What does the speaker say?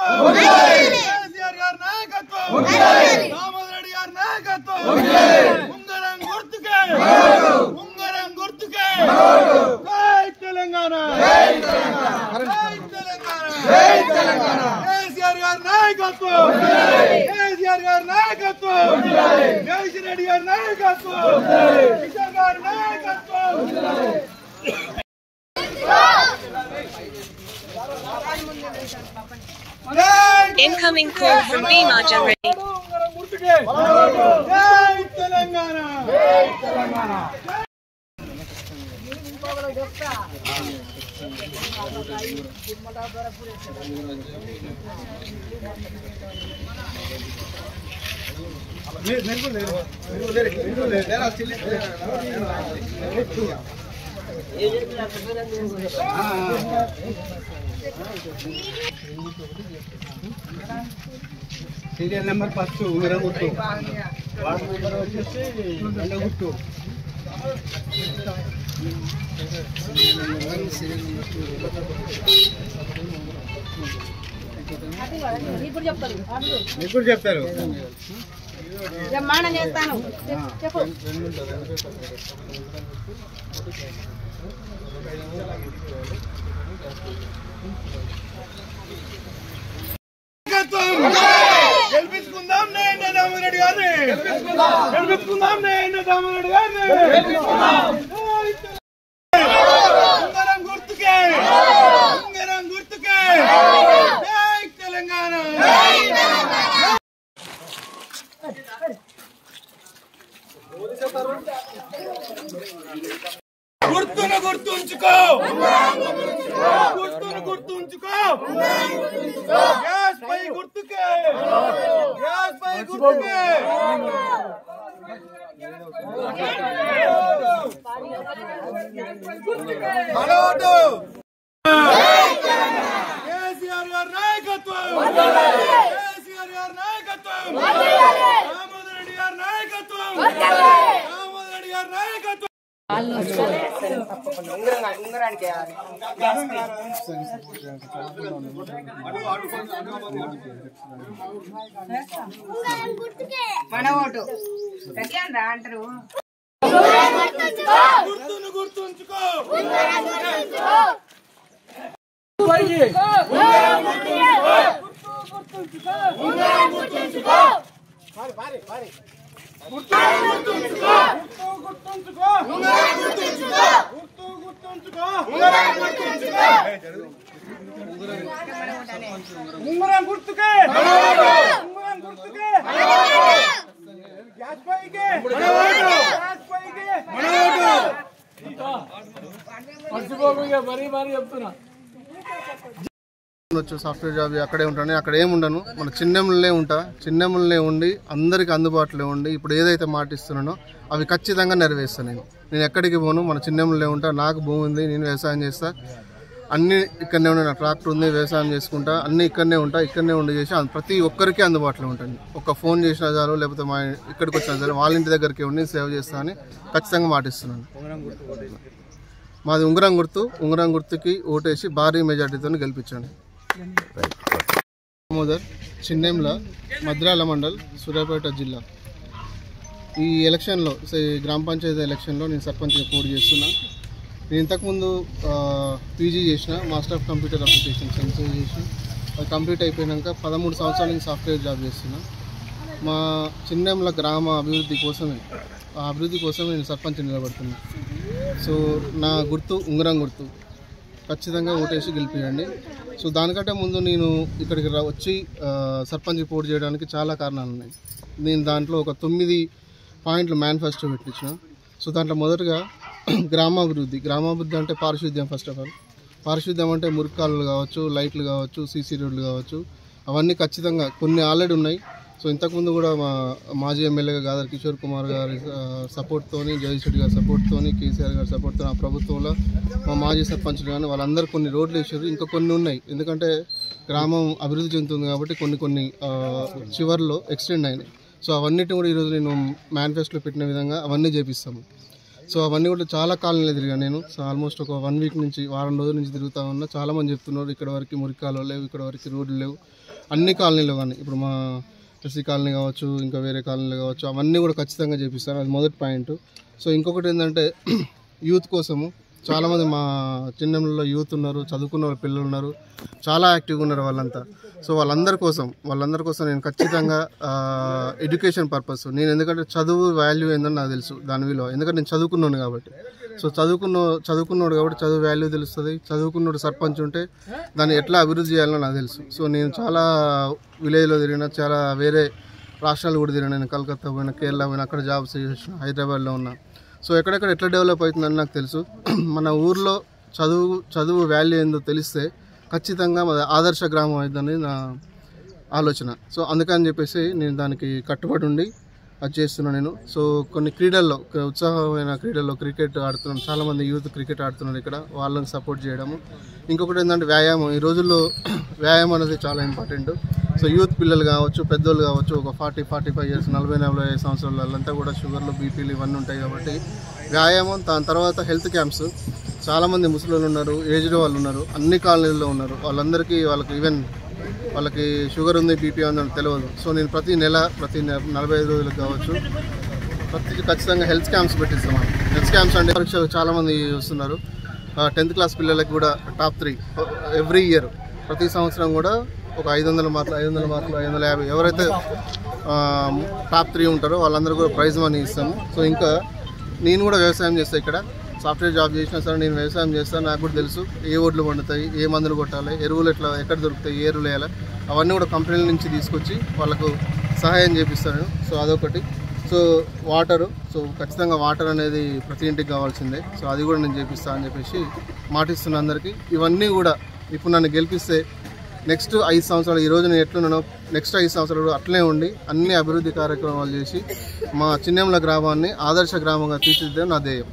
కేసీఆర్ గారి నాయకత్వం దామోదర్ రెడ్డి గారి నాయకత్వం ఉంగరం గుర్తుకే ఉంగరం గుర్తుకే జై తెలంగాణ జై తెలంగాణ జై తెలంగాణ కేసీఆర్ గారి నాయకత్వం కేసీఆర్ గారి నాయకత్వం జగదీష్ రెడ్డి గారి నాయకత్వం కిషన్ గారి నాయకత్వం Incoming call from Bhima Jamredi. జై తెలంగాణ జై తెలంగాణ సీరియల్ నెంబర్ ఫస్ట్ ఉంగరం గుర్తు వార్డు నెంబర్ వచ్చేసి రెండో గుర్తు ఇప్పుడు చెప్తారు బ్రహ్మాండం చేస్తాను చెప్పు గెలిపించుకుందాం నేను దామోదర్ రెడ్డి గారిని గెలిపించుకుందాం నేను దామోదర్ రెడ్డి గారిని ఉంగరం గుర్తుకే ఉంగరం గుర్తుకే జై తెలంగాణ గుర్తును గుర్తుంచుకో గుర్తును గుర్తుంచుకో గ్యాస్ పై గుర్తుకే గ్యాస్ పై గుర్తుకే కేసీఆర్ గారి నాయకత్వం కేసీఆర్ గారి నాయకత్వం దామోదర్ రెడ్డి గారి నాయకత్వం దామోదర్ రెడ్డి గారి నాయకత్వం మన ఓటు అంటారు గుర్తును గుర్తుంచుకో ఉంగరం గుర్తుకే ఉంగరం గుర్తుకే గ్యాస్ పైకే గ్యాస్ పైకే మర్చిపోకుండా మరీ మరీ చెప్తున్నా సాఫ్ట్వేర్ జాబ్ అక్కడే ఉంటాను, అక్కడ ఏమి ఉండను, మన చిన్నెమ్మలనే ఉంటా. చిన్నెమ్మలనే ఉండి అందరికి అందుబాటులో ఉండి ఇప్పుడు ఏదైతే మాట ఇస్తున్నానో అవి ఖచ్చితంగా నెరవేరుస్తాను. నేను ఎక్కడికి పోను, మన చిన్నెమ్మలనే ఉంటా. నాకు భూమి ఉంది, నేను వ్యవసాయం చేస్తా, అన్నీ ఇక్కడనే ఉన్నాయి. నా ట్రాక్టర్ ఉంది, వ్యవసాయం చేసుకుంటా, అన్నీ ఇక్కడనే ఉంటా. ఇక్కడనే ఉండి చేసి ప్రతి ఒక్కరికి అందుబాటులో ఉంటాను. ఒక ఫోన్ చేసినా చాలు, లేకపోతే మా ఇక్కడికి వచ్చినా చాలు, వాళ్ళ ఇంటి దగ్గరికి ఉండి సేవ్ చేస్తా అని ఖచ్చితంగా మాటిస్తున్నాను. మాది ఉంగరం గుర్తు. ఉంగరం గుర్తుకి ఓటేసి భారీ మెజార్టీతో గెలిపించండి. దామోదర్, చిన్నెంల, మద్రాల మండల్, సూర్యాపేట జిల్లా. ఈ ఎలక్షన్లో గ్రామ పంచాయతీ ఎలక్షన్లో నేను సర్పంచ్గా పోటీ చేస్తున్నా. నేను ఇంతకుముందు పీజీ చేసిన, master of computer applications MC చేసిన. అది కంప్లీట్ అయిపోయాక 13 సంవత్సరాల నుంచి సాఫ్ట్వేర్ జాబ్ చేస్తున్నా. మా చిన్నెంల గ్రామ అభివృద్ధి కోసమే, ఆ అభివృద్ధి కోసమే నేను సర్పంచ్ నిలబడుతున్నా. సో నా గుర్తు ఉంగరం గుర్తు, ఖచ్చితంగా ఓటేసి గెలిపియండి. సో దానికంటే ముందు నేను ఇక్కడికి వచ్చి సర్పంచ్ పోటీ చేయడానికి చాలా కారణాలు ఉన్నాయి. నేను దాంట్లో ఒక 9 పాయింట్లు మేనిఫెస్టో పెట్టించిన. సో దాంట్లో మొదటగా గ్రామాభివృద్ధి అంటే పారిశుద్ధ్యం. ఫస్ట్ ఆఫ్ ఆల్ పారిశుద్ధ్యం అంటే మురికాలు కావచ్చు, లైట్లు కావచ్చు, సీసీ రోడ్లు కావచ్చు, అవన్నీ ఖచ్చితంగా కొన్ని ఆల్రెడీ ఉన్నాయి. సో ఇంతకుముందు కూడా మా మాజీ ఎమ్మెల్యేగా గాదర్ కిషోర్ కుమార్ గారి సపోర్ట్తో, జగదీష్ రెడ్డి గారి సపోర్ట్తో, కేసీఆర్ గారి సపోర్ట్తో, ఆ ప్రభుత్వంలో మా మాజీ సర్పంచ్లు కానీ వాళ్ళందరూ కొన్ని రోడ్లు వేసారు. ఇంకా కొన్ని ఉన్నాయి, ఎందుకంటే గ్రామం అభివృద్ధి చెందుతుంది కాబట్టి కొన్ని చివరిలో ఎక్స్టెండ్ అయినాయి. సో అవన్నిటిని కూడా ఈరోజు నేను మేనిఫెస్టోలో పెట్టిన విధంగా అవన్నీ చేపిస్తాము. సో అవన్నీ కూడా చాలా కాలనీలు తిరిగాను నేను. సో ఆల్మోస్ట్ ఒక 1 వీక్ నుంచి, వారం రోజుల నుంచి తిరుగుతూ ఉన్నా. చాలామంది చెప్తున్నారు ఇక్కడ వరకు మురికాలు లేవు, ఇక్కడ వరకు రోడ్లు లేవు, అన్ని కాలనీలో కానీ ఇప్పుడు మా ఎస్సీ కాలనీ కావచ్చు, ఇంకా వేరే కాలనీలు కావచ్చు, అవన్నీ కూడా ఖచ్చితంగా చేపిస్తాను. అది మొదటి పాయింట్. సో ఇంకొకటి ఏంటంటే యూత్ కోసము చాలామంది మా చిన్నలో యూత్ ఉన్నారు, చదువుకున్న పిల్లలు ఉన్నారు, చాలా యాక్టివ్గా ఉన్నారు వాళ్ళంతా. సో వాళ్ళందరి కోసం నేను ఖచ్చితంగా ఎడ్యుకేషన్ పర్పస్ నేను, ఎందుకంటే చదువు వాల్యూ ఏందని నాకు తెలుసు, దాని విలువ, ఎందుకంటే నేను చదువుకున్నాను కాబట్టి. సో చదువుకున్నాడు కాబట్టి చదువు వాల్యూ తెలుస్తుంది. చదువుకున్నాడు సర్పంచ్ ఉంటే దాన్ని ఎట్లా అభివృద్ధి చేయాలో నాకు తెలుసు. సో నేను చాలా విలేజ్లో తిరిగిన, చాలా వేరే రాష్ట్రాలు కూడా తిరిగిన. నేను కలకత్తా పోయినా, కేరళ పోయినా, అక్కడ జాబ్స్ చేసిన, హైదరాబాద్లో ఉన్నా. సో ఎక్కడెక్కడ ఎట్లా డెవలప్ అవుతుందని నాకు తెలుసు. మన ఊర్లో చదువు వాల్యూ ఏందో తెలిస్తే ఖచ్చితంగా మన ఆదర్శ గ్రామం అవుతుందని నా ఆలోచన. సో అందుకని చెప్పేసి నేను దానికి కట్టుబడి ఉండి అది చేస్తున్నాను నేను. సో కొన్ని క్రీడల్లో, ఉత్సాహమైన క్రీడల్లో క్రికెట్ ఆడుతున్నాం, చాలామంది యూత్ క్రికెట్ ఆడుతున్నారు ఇక్కడ, వాళ్ళని సపోర్ట్ చేయడము. ఇంకొకటి ఏంటంటే వ్యాయామం. ఈ రోజుల్లో వ్యాయామం అనేది చాలా ఇంపార్టెంట్. సో యూత్ పిల్లలు కావచ్చు, పెద్దోళ్ళు కావచ్చు, ఒక 40-45 ఇయర్స్, 40-45 సంవత్సరాల వాళ్ళంతా కూడా షుగర్లు, బీపీలు ఇవన్నీ ఉంటాయి కాబట్టి వ్యాయామం. దాని తర్వాత హెల్త్ క్యాంప్స్. చాలామంది ముసలిళ్ళు ఉన్నారు, ఏజ్డ్ వాళ్ళు ఉన్నారు, అన్ని కాలనీల్లో ఉన్నారు. వాళ్ళందరికీ వాళ్ళకి షుగర్ ఉంది, బీపీ ఉందని తెలియదు. సో నేను ప్రతి 45 రోజులకు కావచ్చు ఖచ్చితంగా హెల్త్ క్యాంప్స్ పెట్టిస్తాం. హెల్త్ క్యాంప్స్ అంటే పరీక్షలు చాలామంది వస్తున్నారు. 10th క్లాస్ పిల్లలకి కూడా టాప్ 3 ఎవ్రీ ఇయర్, ప్రతి సంవత్సరం కూడా ఒక 500 మార్కులు, 550 ఎవరైతే టాప్ 3 ఉంటారో వాళ్ళందరూ కూడా ప్రైజ్ మనీ ఇస్తాము. సో ఇంకా నేను కూడా వ్యవసాయం చేస్తాను, ఇక్కడ సాఫ్ట్వేర్ జాబ్ చేసినా సరే నేను వ్యవసాయం చేస్తాను. నాకు కూడా తెలుసు ఏ ఒడ్లు పండుతాయి, ఏ మందులు కొట్టాలి, ఎరువులు ఎక్కడ దొరుకుతాయి, ఏ ఎరువులు వేయాలి, అవన్నీ కూడా కంపెనీల నుంచి తీసుకొచ్చి వాళ్ళకు సహాయం చేపిస్తాను. సో అదొకటి. సో వాటరు, సో ఖచ్చితంగా వాటర్ అనేది ప్రతి ఇంటికి కావాల్సిందే. సో అది కూడా నేను చేపిస్తాను అని చెప్పేసి మాటిస్తున్నా అందరికీ. ఇవన్నీ కూడా ఇప్పుడు నన్ను గెలిపిస్తే నెక్స్ట్ 5 సంవత్సరాలు, ఈరోజు నేను ఎట్లున్నానో నెక్స్ట్ 5 సంవత్సరాలు అట్లనే ఉండి అన్ని అభివృద్ధి కార్యక్రమాలు చేసి మా చిన్నెంల గ్రామాన్ని ఆదర్శ గ్రామంగా తీర్చిదిద్దే నా ధ్యేయం.